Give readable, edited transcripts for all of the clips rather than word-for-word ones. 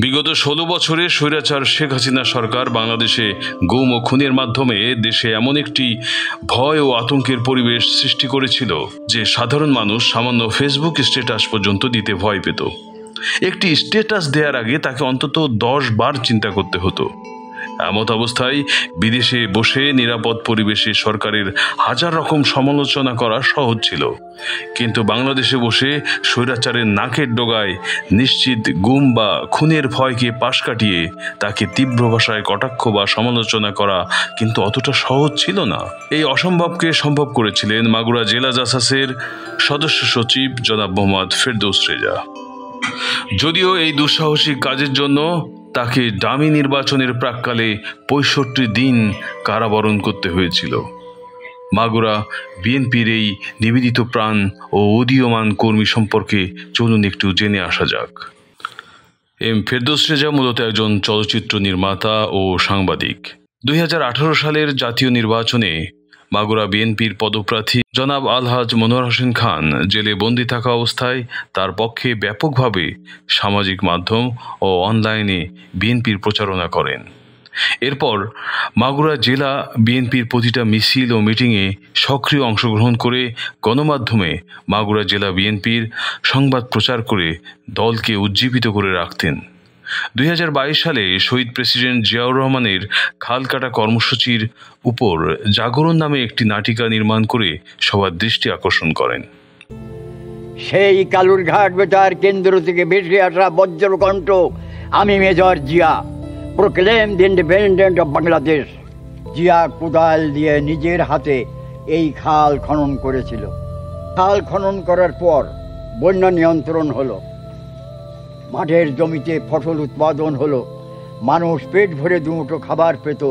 বিগত ১৬ বছরে স্বৈরাচার শেখ হাসিনা সরকার বাংলাদেশে গুম ও খুনের মাধ্যমে দেশে এমন একটি ভয় ও আতঙ্কের পরিবেশ সৃষ্টি করেছিল যে সাধারণ মানুষ সামান্য ফেসবুক স্ট্যাটাস পর্যন্ত দিতে ভয় পেত। একটি স্ট্যাটাস দেওয়ার আগে তাকে অন্তত 10 বার চিন্তা করতে হতো। এমত অবস্থায় বিদেশে বসে নিরাপদ পরিবেশে সরকারের হাজার রকম সমালোচনা করা সহজ ছিল, কিন্তু বাংলাদেশে বসে স্বৈরাচারের নাকের ডগায় নিশ্চিত গুম বা খুনের ভয়কে পাশ কাটিয়ে তাকে তীব্র ভাষায় কটাক্ষ বা সমালোচনা করা কিন্তু অতটা সহজ ছিল না। এই অসম্ভবকে সম্ভব করেছিলেন মাগুরা জেলা জাসাসের সদস্য সচিব জনাব মোহাম্মদ ফেরদৌস রেজা। যদিও এই দুঃসাহসিক কাজের জন্য তাকে ডামি নির্বাচনের প্রাক্কালে ৬৫ দিন কারাবরণ করতে হয়েছিল। মাগুরা বিএনপির এই নিবেদিত প্রাণ ও উদীয়মান কর্মী সম্পর্কে চলুন একটু জেনে আসা যাক। এম ফেরদৌস রেজা মূলত একজন চলচ্চিত্র নির্মাতা ও সাংবাদিক। ২০১৮ সালের জাতীয় নির্বাচনে মাগুরা বিএনপির পদপ্রার্থী জনাব আলহাজ মনোয়ার হোসেন খান জেলে বন্দী থাকা অবস্থায় তার পক্ষে ব্যাপকভাবে সামাজিক মাধ্যম ও অনলাইনে বিএনপির প্রচারণা করেন। এরপর মাগুরা জেলা বিএনপির প্রতিটা মিছিল ও মিটিংয়ে সক্রিয় অংশগ্রহণ করে গণমাধ্যমে মাগুরা জেলা বিএনপির সংবাদ প্রচার করে দলকে উজ্জীবিত করে রাখতেন। ২০২২ সালে শহীদ প্রেসিডেন্ট জিয়াউর রহমানের খালকাটা কর্মসূচির উপর জাগরণ নামে একটি নাটিকা নির্মাণ করে সবার দৃষ্টি আকর্ষণ করেন। সেই কালুরঘাট বেতার কেন্দ্র থেকে ভেসে আসা বজ্রকণ্ঠ, আমি major Zia, proclaim the Independent of Bangladesh. Zia কোদাল দিয়ে নিজের হাতে এই খাল খনন করেছিল। খাল খনন করার পর বন্যা নিয়ন্ত্রণ হলো, মাঠের জমিতে ফসল উৎপাদন হলো, মানুষ পেট ভরে দুমুঠো খাবার পেত।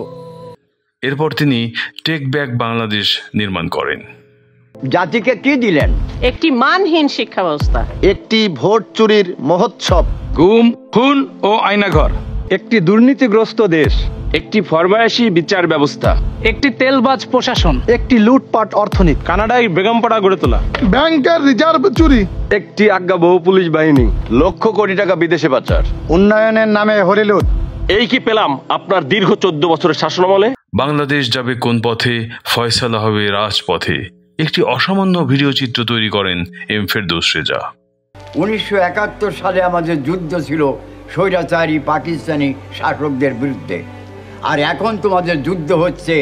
এরপর তিনি টেক ব্যাক বাংলাদেশ নির্মাণ করেন। জাতিকে কি দিলেন? একটি মানহীন শিক্ষা ব্যবস্থা, একটি ভোট চুরির মহোৎসব, গুম, খুন ও আয়নাঘর, একটি দুর্নীতিগ্রস্ত দেশ, একটি ফরমায়েশি বিচার ব্যবস্থা, একটি তেলবাজ প্রশাসন, একটি লুটপাট অর্থনীতি, কানাডায় বেগমপাড়া গড়ে তোলা, ব্যাংকের রিজার্ভ চুরি, একটি আজ্ঞাবহ পুলিশ বাহিনী, লক্ষ কোটি টাকা বিদেশে পাচার, উন্নয়নের নামে হরিলুট। এই কি পেলাম আপনার দীর্ঘ ১৪ বছরের শাসনামলে? বাংলাদেশ যাবে কোন পথে, ফয়সালা হবে রাজপথে, একটি অসামান্য ভিডিও চিত্র তৈরি করেন এম ফেরদৌস রেজা। ১৯৭১ সালে আমাদের যুদ্ধ ছিল স্বৈরাচারী পাকিস্তানি শাসকদের বিরুদ্ধে, আর এখন তোমাদের যুদ্ধ হচ্ছে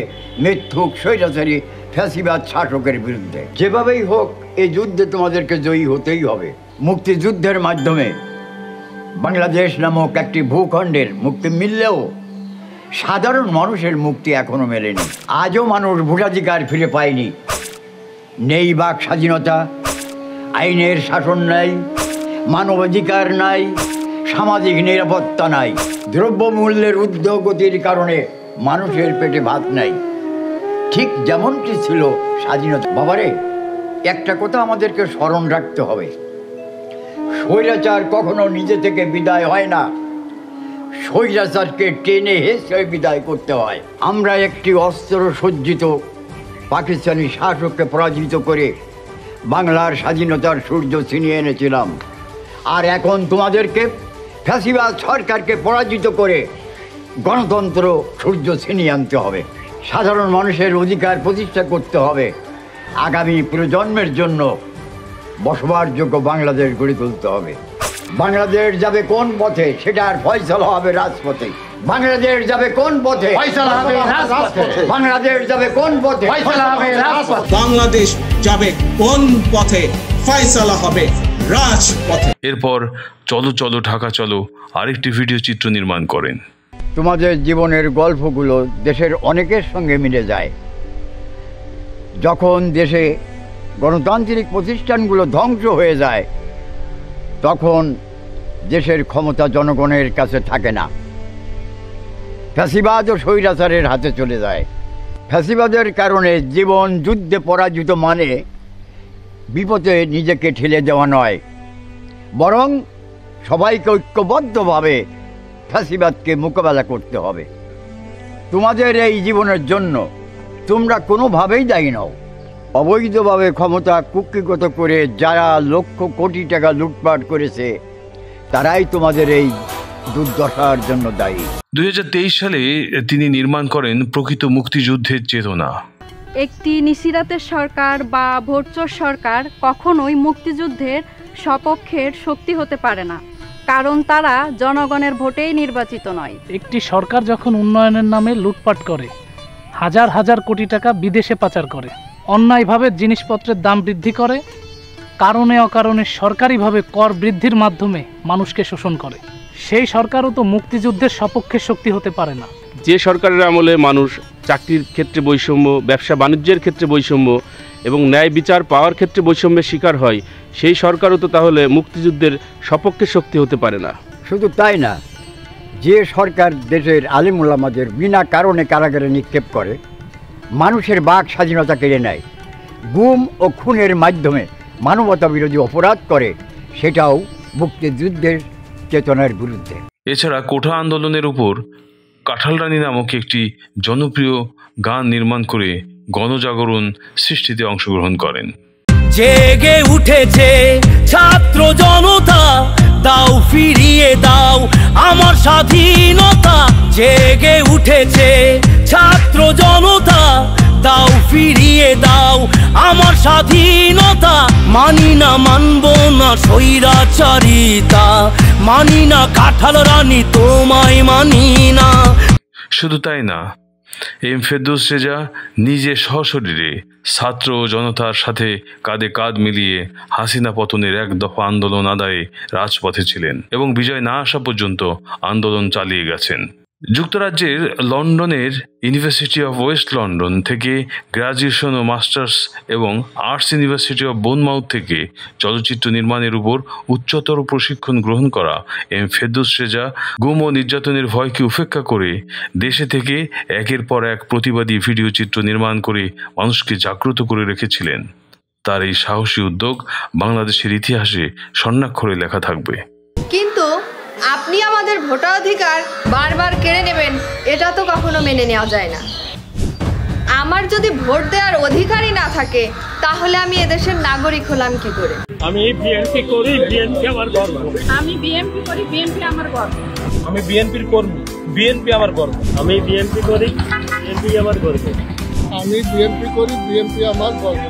মিথ্যুক স্বৈরাচারী ফ্যাসিবাদ শাসকের বিরুদ্ধে। যেভাবেই হোক এই যুদ্ধে তোমাদেরকে জয়ী হতেই হবে। মুক্তিযুদ্ধের মাধ্যমে বাংলাদেশ নামক একটি ভূখণ্ডের মুক্তি মিললেও সাধারণ মানুষের মুক্তি এখনো মেলেনি। আজও মানুষ ভোটাধিকার ফিরে পায়নি। নেই বাক স্বাধীনতা, আইনের শাসন নাই, মানবাধিকার নাই, সামাজিক নিরাপত্তা নাই। দ্রব্যমূল্যের ঊর্ধ্বগতির কারণে মানুষের পেটে ভাত নাই, ঠিক যেমনটি ছিল স্বাধীনতা। বাবারে, একটা কথা আমাদেরকে স্মরণ রাখতে হবে, স্বৈরাচার কখনো নিজে থেকে বিদায় হয় না, স্বৈরাচারকে টেনে হেঁচড়ে বিদায় করতে হয়। আমরা একটি অস্ত্র সজ্জিত পাকিস্তানি শাসককে পরাজিত করে বাংলার স্বাধীনতার সূর্য ছিনিয়ে এনেছিলাম, আর এখন তোমাদেরকে ফ্যাসিবাদ সরকারকে পরাজিত করে গণতন্ত্র সূর্য ছিনিয়ে আনতে হবে। সাধারণ মানুষের অধিকার প্রতিষ্ঠা করতে হবে। আগামী প্রজন্মের জন্য বসবাসযোগ্য বাংলাদেশ গড়ে তুলতে হবে। বাংলাদেশ যাবে কোন পথে, সেটার ফয়সালা হবে রাজপথে। বাংলাদেশ যাবে কোন পথে, ফয়সালা হবে রাজপথে। বাংলাদেশ যাবে কোন পথে, ফয়সালা হবে রাজপথে। বাংলাদেশ যাবে কোন পথে, ফয়সালা হবে রাজপথে। এরপর চলো চলো ঢাকা চলো আরেকটি ভিডিও চিত্র নির্মাণ করেন। তোমাদের জীবনের গল্পগুলো দেশের অনেকের সঙ্গে মিলে যায়। যখন দেশে গণতান্ত্রিক প্রতিষ্ঠানগুলো ধ্বংস হয়ে যায়, তখন দেশের ক্ষমতা জনগণের কাছে থাকে না, ফ্যাসিবাদ ও স্বৈরাচারের হাতে চলে যায়। ফ্যাসিবাদের কারণে জীবন যুদ্ধে পরাজিত মানে বিপদে নিজেকে ঠেলে দেওয়া নয়, বরং সবাইকে ঐক্যবদ্ধভাবে ফ্যাসিবাদকে মোকাবেলা করতে হবে। তোমাদের এই জীবনের জন্য তোমরা কোনোভাবেই দায়ী নও। অবৈধভাবে ক্ষমতা কুক্ষিগত করে যারা লক্ষ কোটি টাকা লুটপাট করেছে, তারাই তোমাদের এই দুর্দশার জন্য দায়ী। 2023 সালে তিনি নির্মাণ করেন প্রকৃত মুক্তিযুদ্ধের চেতনা। একটি নিশিরাতের সরকার বা ভোটচোর সরকার কখনোই মুক্তিযুদ্ধের সপক্ষের শক্তি হতে পারে না, কারণ তারা জনগণের ভোটেই নির্বাচিত নয়। একটি সরকার যখন উন্নয়নের নামে লুটপাট করে, হাজার হাজার কোটি টাকা বিদেশে পাচার করে, অন্যায়ভাবে জিনিসপত্রের দাম বৃদ্ধি করে, কারণে অকারণে সরকারিভাবে কর বৃদ্ধির মাধ্যমে মানুষকে শোষণ করে, সেই সরকারও তো মুক্তিযুদ্ধের সপক্ষে শক্তি হতে পারে না। যে সরকারের আমলে মানুষ চাকরির ক্ষেত্রে বৈষম্য, ব্যবসা বাণিজ্যের ক্ষেত্রে বৈষম্য এবং ন্যায় বিচার পাওয়ার ক্ষেত্রে বৈষম্যের শিকার হয়, সেই সরকারও তো তাহলে মুক্তিযুদ্ধের সপক্ষে শক্তি হতে পারে না। শুধু তাই না, যে সরকার দেশের আলিম উলামাদের বিনা কারণে কারাগারে নিক্ষেপ করে, মানুষের বাক স্বাধীনতা কেড়ে নেয়, গুম ও খুনের মাধ্যমে মানবতা বিরোধী অপরাধ করে, সেটাও মুক্তিযুদ্ধের চেতনার বিরুদ্ধে। এছাড়া কোঠা আন্দোলনের উপর কাঁঠালরানী নামক একটি জনপ্রিয় গান নির্মাণ করে গণজাগরণ সৃষ্টিতে অংশগ্রহণ করেন। জেগে উঠেছে ছাত্র জনতা, দাও ফিরিয়ে দাও আমার স্বাধীনতা। জেগে উঠেছে ছাত্র জনতা, দাও ফিরিয়ে দাও আমার স্বাধীনতা। মানি না, মানব না স্বৈরাচারিতা, মানি না কাঁঠাল রানী, তোমায় মানি না। শুধু তাই না, এম ফেরদৌস রেজা নিজে সশরীরে ছাত্র ও জনতার সাথে কাঁধে কাঁধ মিলিয়ে হাসিনা পতনের এক দফা আন্দোলন আদায়ে রাজপথে ছিলেন এবং বিজয় না আসা পর্যন্ত আন্দোলন চালিয়ে গেছেন। যুক্তরাজ্যের লন্ডনের ইউনিভার্সিটি অফ ওয়েস্ট লন্ডন থেকে গ্র্যাজুয়েশন ও মাস্টার্স এবং আর্টস ইউনিভার্সিটি অফ বোনমাউথ থেকে চলচ্চিত্র নির্মাণের উপর উচ্চতর প্রশিক্ষণ গ্রহণ করা এম ফেরদৌস রেজা গুম ও নির্যাতনের ভয়কে উপেক্ষা করে দেশে থেকে একের পর এক প্রতিবাদী ভিডিও চিত্র নির্মাণ করে মানুষকে জাগ্রত করে রেখেছিলেন। তার এই সাহসী উদ্যোগ বাংলাদেশের ইতিহাসে স্বর্ণাক্ষরে লেখা থাকবে। কিন্তু আপনি আমাদের ভোটাধিকার বারবার কেড়ে নেবেন, এটা তো কখনো মেনে নেওয়া যায় না। আমার যদি ভোট দেওয়ার অধিকারই না থাকে, তাহলে আমি এদেশের নাগরিক হলাম কি করে? আমি বিএনপি করি, বিএনপি আমার গর্ব। আমি বিএনপি করি, বিএনপি আমার গর্ব। আমি বিএনপির কর্মী, বিএনপি আমার গর্ব। আমি বিএনপি করি, বিএনপি আমার গর্ব। আমি বিএনপি করি, বিএনপি আমার গর্ব।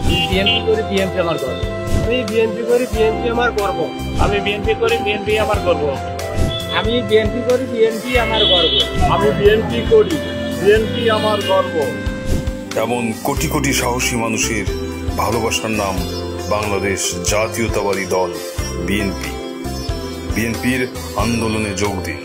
বিএনপি করি, বিএনপি আমার গর্ব। আমি বিএনপি করি, বিএনপি আমার গর্ব। আমি বিএনপি করি, বিএনপি আমার গর্ব। আমি বিএনপি করি, বিএনপি আমার গর্ব। আমি বিএনপি করি, বিএনপি আমার গর্ব। এমন কোটি কোটি সাহসী মানুষের ভালোবাসার নাম বাংলাদেশ জাতীয়তাবাদী দল বিএনপি। বিএনপির আন্দোলনে যোগ দিন।